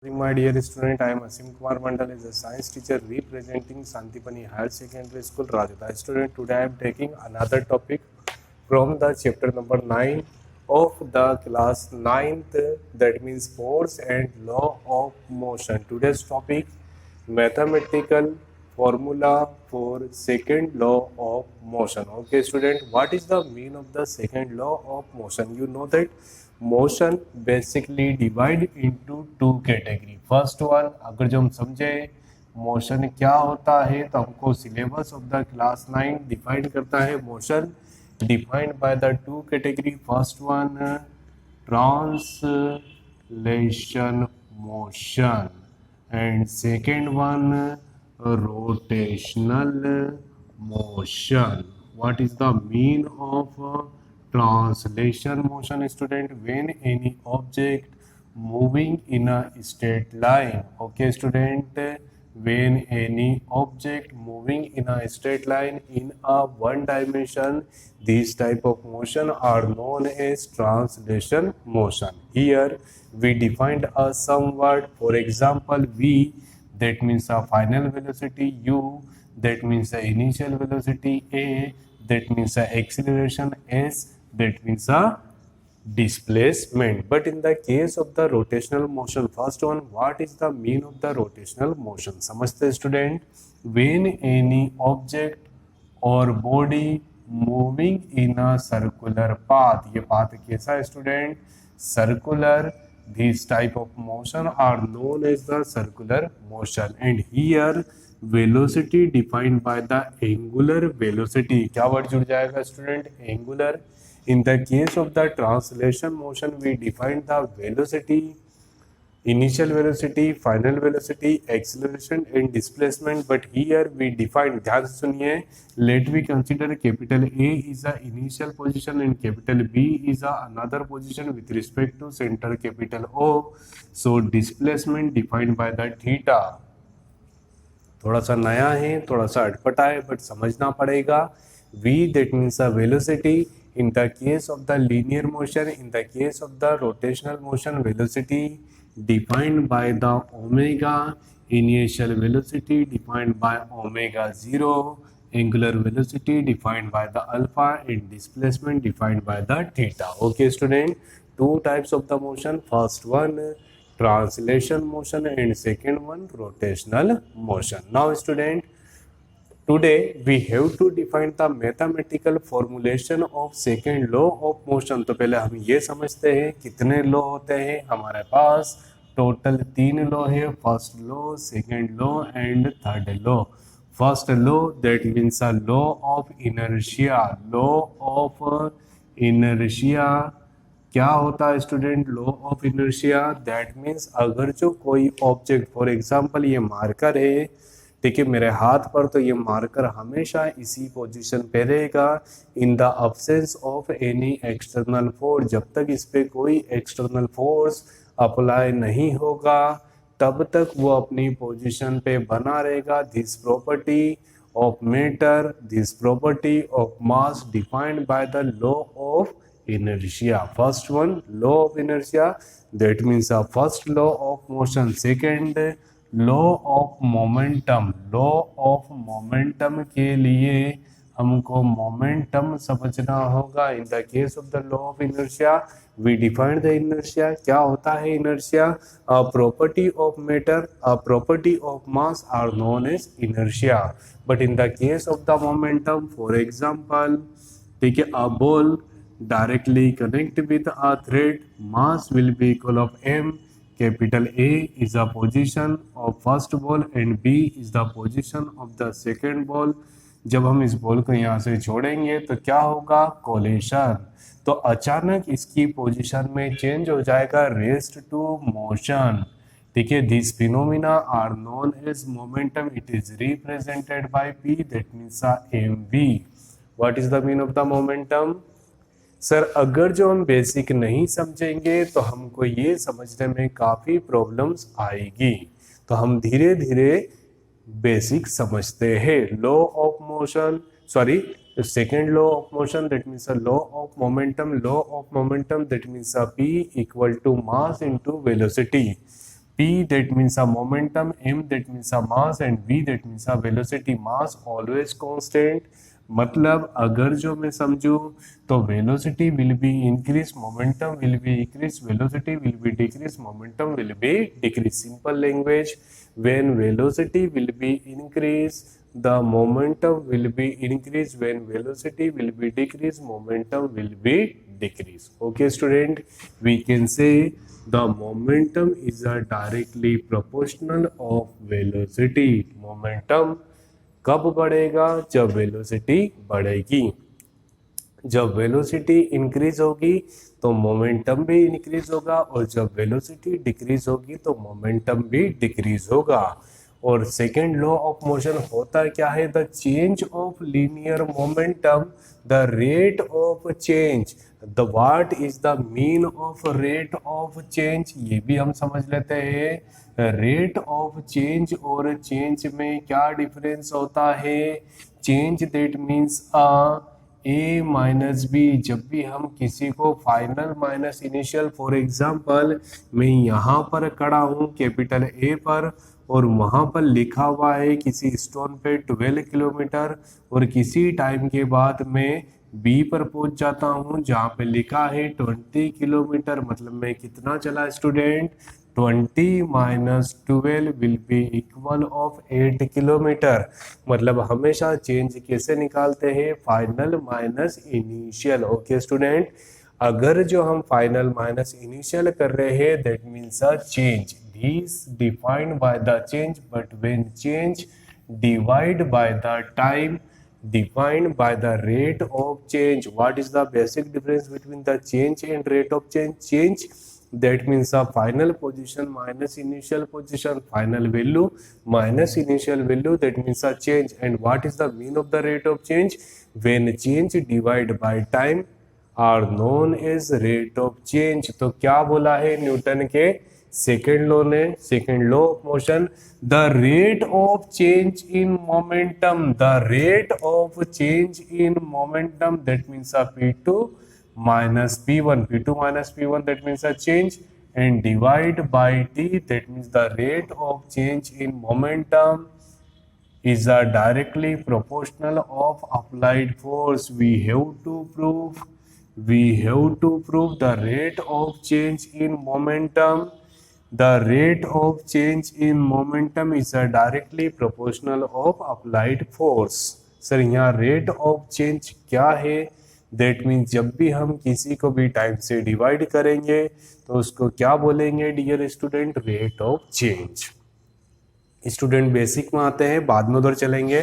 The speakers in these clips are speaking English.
My dear student, I am Asim Kumar Mandal, is a science teacher representing Santipani Higher Secondary School, Rajata. Student, today I am taking another topic from the chapter number 9 of the class 9th, that means force and law of motion. Today's topic, mathematical formula for second law of motion. Okay, student, what is the meaning of the second law of motion? You know that motion basically divide into two category. First one, अगर जो हम समझे motion क्या होता है तो हमको syllabus of the class 9 define करता है motion defined by the two category. First one translation motion and second one rotational motion. What is the mean of translation motion, student? When any object moving in a straight line. Okay, student, when any object moving in a straight line in a one dimension, these type of motion are known as translation motion. Here we defined a some word. For example, v, that means a final velocity, u, that means the initial velocity, a, that means the acceleration, s, that means a displacement. But in the case of the rotational motion, first one, what is the mean of the rotational motion? समझते student, when any object or body moving in a circular path, ये path कैसा है student? Circular. These type of motion are known as the circular motion. And here velocity defined by the angular velocity. क्या word जुड़ जाएगा student? Angular. In the case of the translation motion, we define the velocity, initial velocity, final velocity, acceleration and displacement. But here we define, ध्यान से सुनिए, let we consider capital A is a initial position and capital B is a another position with respect to center capital O. So displacement defined by the theta. थोड़ा सा नया है, थोड़ा सा अटपटा है, बट समझना पड़ेगा. V, that means a velocity. In the case of the linear motion, in the case of the rotational motion, velocity defined by the omega, initial velocity defined by omega 0, angular velocity defined by the alpha, and displacement defined by the theta. Okay, student, two types of the motion. First one, translation motion, and second one, rotational motion. Now, student, today we have to define the mathematical formulation of second law of motion. तो पहले हम ये समझते हैं कितने law होते हैं हमारे पास. टोटल 3 लॉ है. First law, second law and third law. First law, that means a law of inertia. Law of inertia क्या होता है student? Law of inertia, that means अगर जो कोई ऑब्जेक्ट, फॉर एग्जांपल ये मार्कर है, ठीक है, मेरे हाथ पर, तो ये मार्कर हमेशा इसी पोजीशन पे रहेगा in the absence of any external force. जब तक इस पे कोई एक्सटर्नल फोर्स अप्लाई नहीं होगा तब तक वो अपनी पोजीशन पे बना रहेगा. This property of matter, this property of mass defined by the law of inertia. First one, law of inertia, that means a first law of motion. Second, law of momentum. law of momentum के लिए हमको momentum समझना होगा. In the case of the law of inertia, we define the inertia. क्या होता है inertia? A property of matter, a property of mass are known as inertia. But in the case of the momentum, for example, ठीक है, a ball directly connect with a thread, mass will be equal of m. Capital A is the position of first ball and B is the position of the second ball. जब हम इस ball को यहाँ से छोड़ेंगे तो क्या होगा? कोलिशन. तो अचानक इसकी पोजीशन में चेंज हो जाएगा, रेस्ट टू मोशन. ठीक है, this phenomena are known as momentum. It is represented by P, that means mv. What is the mean of the momentum? Sir, अगर जो हम बेसिक नहीं समझेंगे तो हमको ये समझने में काफ़ी प्रॉब्लम्स आएगी. तो हम धीरे धीरे बेसिक समझते हैं. Law of motion, sorry, second law of motion, that means a law of momentum. Law of momentum, that means a P equal to mass into velocity. P that means a momentum, M that means a mass and V that means a velocity. Mass always constant. मतलब अगर जो मैं समझूं तो velocity will be increase, momentum will be increase, velocity will be decrease, momentum will be decrease. Simple language, when velocity will be increase the momentum will be increase, when velocity will be decrease, momentum will be decrease. Okay student, we can say the momentum is a directly proportional of velocity. Momentum कब बढ़ेगा? जब velocity बढ़ेगी. जब velocity increase होगी तो momentum भी increase होगा, और जब वेलोसिटी डिक्रीज होगी तो मोमेंटम भी डिक्रीज होगा. और सेकेंड लॉ ऑफ मोशन होता क्या है? The change of linear momentum, the rate of change. The what is the mean of rate of change, ये भी हम समझ लेते हैं. रेट ऑफ चेंज और चेंज में क्या डिफरेंस होता है? Change that means A minus B. जब भी हम किसी को final minus initial, for example मैं यहाँ पर खड़ा हूँ कैपिटल ए पर, और वहाँ पर लिखा हुआ है किसी स्टोन पे 12 किलोमीटर, और किसी टाइम के बाद मैं बी पर पहुँच जाता हूँ जहाँ पे लिखा है 20 किलोमीटर. मतलब मैं कितना चला student? 20 minus 12 will be equal of 8 kilometre. मतलब हमेशा चेंज कैसे निकालते हैं? Final minus initial. Okay student, अगर जो हम फाइनल माइनस इनिशियल कर रहे हैं that means a change. These defined by the change, but when change divided by the time defined by the rate of change. What is the basic difference between the change and rate of change? Change that means a final position minus initial position, final value minus initial value, that means a change. And what is the mean of the rate of change? When change divided by time are known as rate of change. तो क्या बोला है Newton के second law ने? Second law of motion, the rate of change in momentum, the rate of change in momentum that means a P2 minus P1, P2 minus P1 that means a change, and divide by T that means the rate of change in momentum is a directly proportional of applied force. We have to prove the rate of change in momentum. The rate of change in momentum is a directly proportional of applied force. Sir यहाँ rate of change क्या है? That means जब भी हम किसी को भी time से डिवाइड करेंगे तो उसको क्या बोलेंगे dear student? Rate of change. Student basic में आते हैं, बाद में उधर चलेंगे.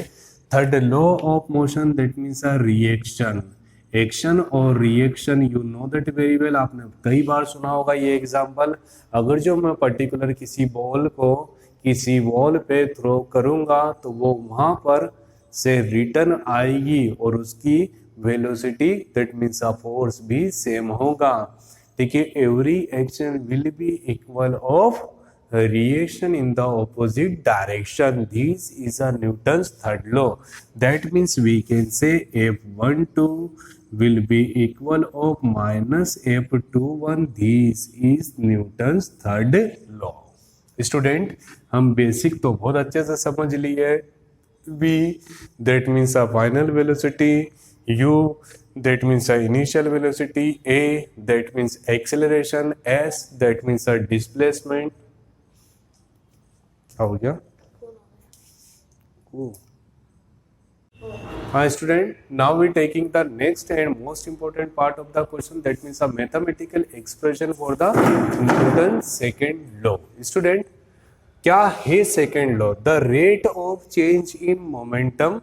Third law of motion that means a reaction. Action और reaction, you know that very well, आपने कई बार सुना होगा ये एग्जांपल. अगर जो मैं पर्टिकुलर किसी बॉल को किसी वॉल पे थ्रो करूंगा तो वो वहां पर से रिटर्न आएगी, और उसकी velocity that means a force भी सेम होगा. ठीक है, every action will be equal of reaction in the opposite direction. This is a Newton's third law. That means we can say F12 will be equal of minus F21. This is Newton's third law. Student, हम basic तो बहुत अच्छे से समझ लिए. V that means a final velocity, U that means a initial velocity, A that means acceleration, S that means a displacement. हो गया? हाँ student, now we taking the next and most important part of the question that means a mathematical expression for the Newton second law. Student, क्या है second law? The rate of change in momentum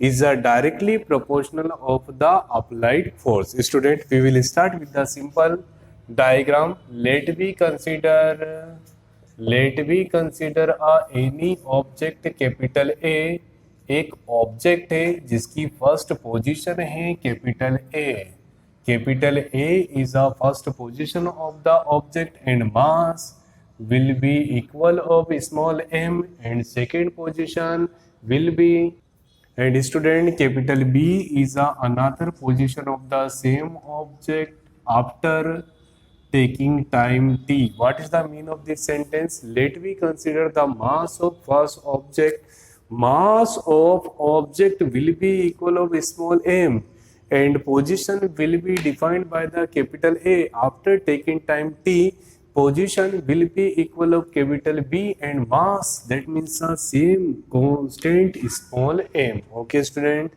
is directly proportional of the applied force. Student, we will start with the simple diagram. Let me consider any object capital A. एक object है जिसकी first position है capital A. Capital A is a first position of the object and mass will be equal of small m, and second position will be, and student capital B is another position of the same object after taking time t. What is the mean of this sentence? Let me consider the mass of first object. Mass of object will be equal of small m and position will be defined by the capital A. After taking time t, position will be equal of capital B and mass, that means the same constant small m. Okay student,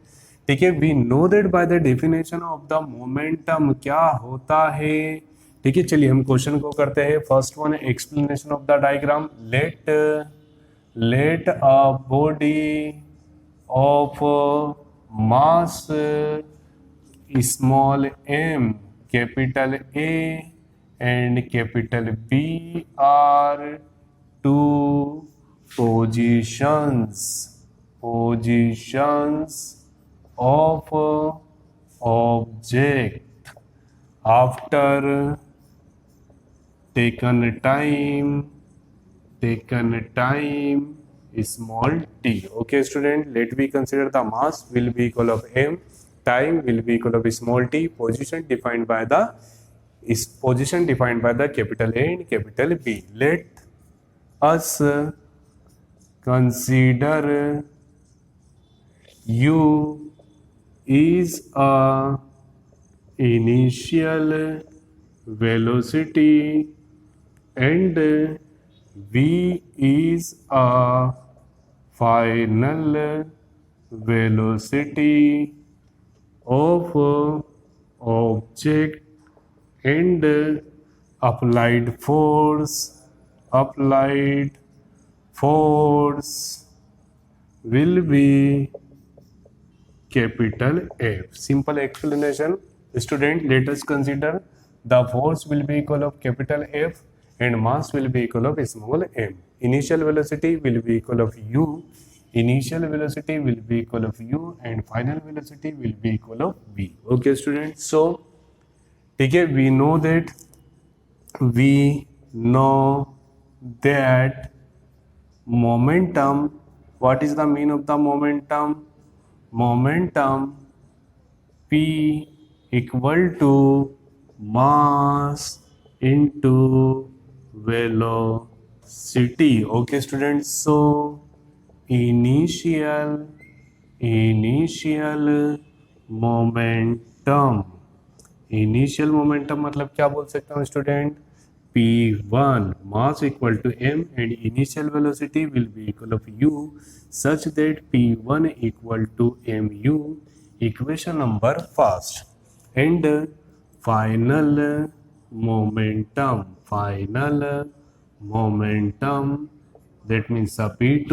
ठीक है. We know that by the definition of the momentum क्या होता है. ठीक है, चलिए हम question को करते हैं. फर्स्ट वन है explanation of the diagram. Let a body of mass small m, capital A and capital B are two positions of object. After taken time small t. Okay student, let me consider the mass will be equal of m, time will be equal of small t, position defined by the capital A and capital B. Let us consider u is a initial velocity and v is a final velocity of object and applied force will be capital F. Simple explanation. Student, let us consider the force will be equal of capital F and mass will be equal of small m. Initial velocity will be equal of u. Initial velocity will be equal of u and final velocity will be equal of v. Okay students, so ठीक है, we know that momentum. What is the mean of the momentum? Momentum p equal to mass into velocity. Okay students, so initial momentum मतलब क्या बोल सकता हूँ student? p1 mass equal to m and initial velocity will be equal of u such that p1 equal to mu. Equation number first. And final momentum, that means p2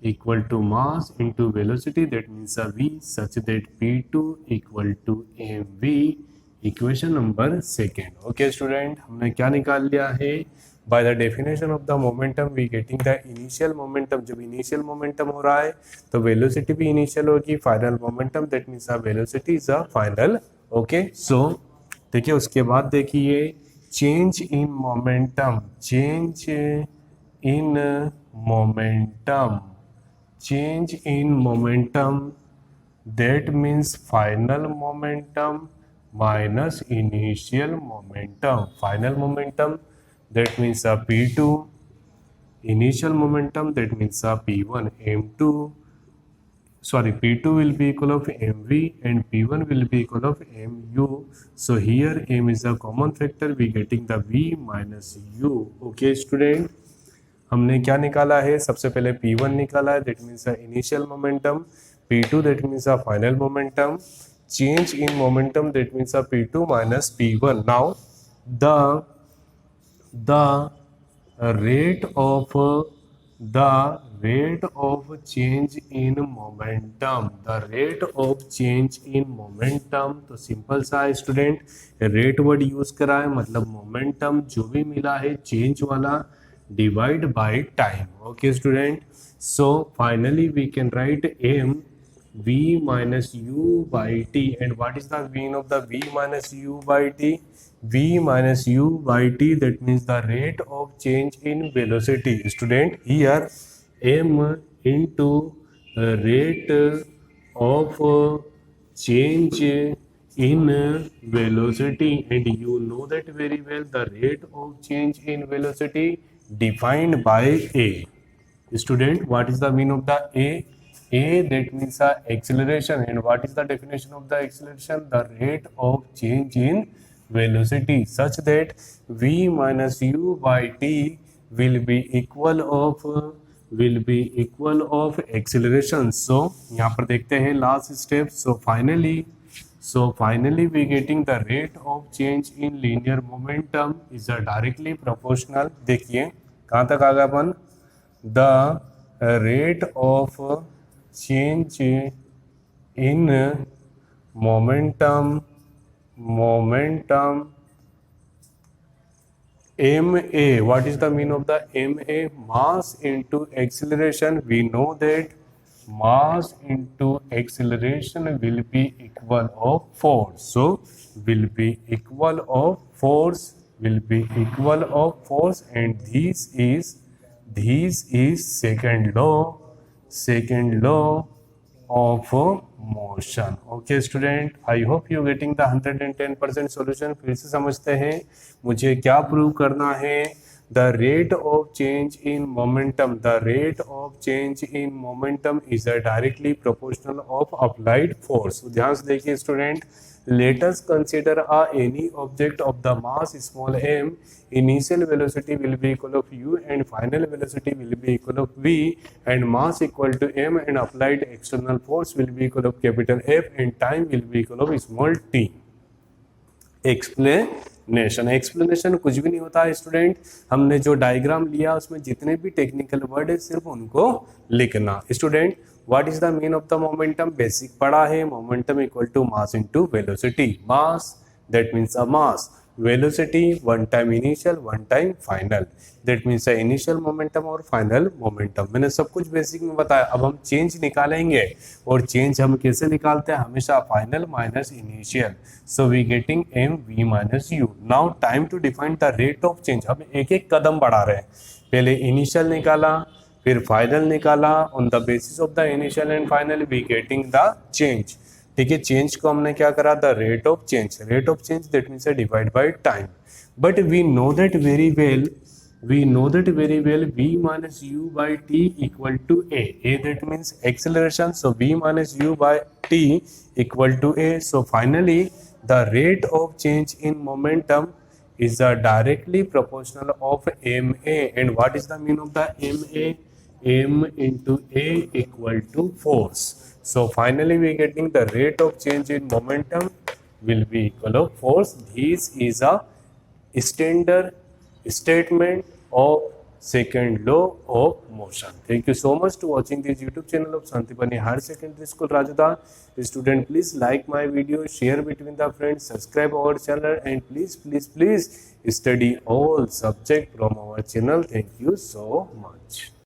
equal to mass into velocity, that means v, such that p2 equal to mv. Equation number second. Okay student, हमने क्या निकाल लिया है? By the definition of the momentum we getting the initial momentum. जब initial momentum हो रहा है तो वेलोसिटी भी इनिशियल होगी. Final momentum, that means velocity is a final. Okay, so देखिए उसके बाद देखिए change in momentum. That means final momentum minus initial momentum. Final momentum, that means p2. Initial momentum, that means p1. p2 will be equal of mv and p1 will be equal of mu. So here m is a common factor, we getting the v minus u. Okay student, हमने क्या निकाला है? सबसे पहले p1 निकाला है, that means initial momentum. p2 that means final momentum. Change in momentum, that means p2 minus p1. Now the rate of change in momentum. तो simple सा है स्टूडेंट, रेट वर्ड यूज करा है, मतलब मोमेंटम जो भी मिला है चेंज वाला divide by time. Okay student, so finally we can write m v minus u by t. And what is the mean of the v minus u by t? V minus u by t, that means the rate of change in velocity. Student, here m into rate of change in velocity, and you know that very well, the rate of change in velocity defined by a. Student, what is the mean of the a? That means the acceleration. And what is the definition of the acceleration? The rate of change in velocity, such that v minus u by t will be equal of acceleration. So यहाँ पर देखते हैं last step. So finally we getting the rate of change in linear momentum is a directly proportional. देखिए कहाँ तक आ गया अपन? The rate of change in momentum ma. What is the mean of the ma? Mass into acceleration. We know that mass into acceleration will be equal of force. So will be equal of force, and this is second law of motion. Okay student, I hope you getting the 110% solution. फिर से समझते हैं मुझे क्या prove करना है. The rate of change in momentum is directly proportional of applied force. ध्यान से देखिए student. Let us consider any object of the mass small m. Initial velocity will be equal of u and final velocity will be equal of v, and mass equal to m, and applied external force will be equal of capital F, and time will be equal of small t. Explanation कुछ भी नहीं होता है student. हमने जो diagram लिया उसमें जितने भी टेक्निकल वर्ड है सिर्फ उनको लिखना. Student, what is the mean of the momentum? Basic पढ़ा है. Momentum equal to mass into velocity. Mass that means a mass, velocity one time initial one time final, that means initial momentum और final momentum. मैंने सब कुछ basic में बताया. अब हम चेंज निकालेंगे, और चेंज हम कैसे निकालते हैं? हमेशा final minus initial. So we getting M V minus U. Now time to define the rate of change. हम एक एक कदम बढ़ा रहे हैं. पहले इनिशियल निकाला, फिर फाइनल निकाला. On the basis of the initial and final we getting the change. ठीक है, चेंज को हमने क्या करा? The rate of change that means divide by time. But we know that very well v minus u by t equal to a. That means acceleration. So v minus u by t equal to a. So finally the rate of change in momentum is directly proportional of ma. And what is the mean of the ma? M into a equal to force. So finally we getting the rate of change in momentum will be equal of force. This is a standard statement of second law of motion. Thank you so much to watching this YouTube channel of Santipani Higher Secondary School, Rajada. Student, please like my video, share between the friends, subscribe our channel, and please study all subject from our channel. Thank you so much.